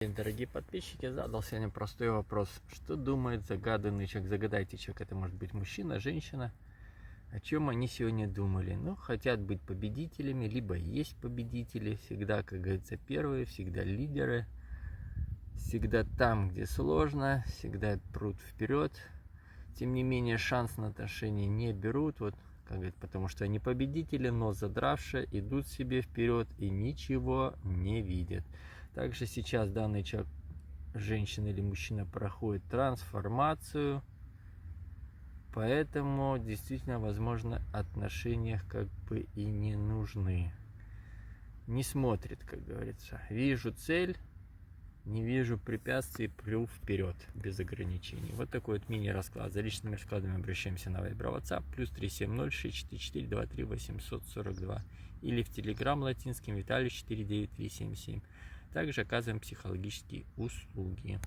Дорогие подписчики, задал сегодня простой вопрос. Что думает загаданный человек? Загадайте человек, это может быть мужчина, женщина. О чем они сегодня думали? Ну, хотят быть победителями, либо есть победители. Всегда, как говорится, первые, всегда лидеры. Всегда там, где сложно, всегда прут вперед. Тем не менее, шанс на отношения не берут. Вот, как говорят, потому что они победители, но задравшие идут себе вперед и ничего не видят. Также сейчас данный человек, женщина или мужчина, проходит трансформацию, поэтому действительно, возможно, отношения как бы и не нужны. Не смотрит, как говорится. Вижу цель, не вижу препятствий, плю вперед, без ограничений. Вот такой вот мини-расклад. За личными раскладами обращаемся на Viber, WhatsApp, +370 644 23 842. Или в Telegram латинским Виталий 49377. Также оказываем психологические услуги.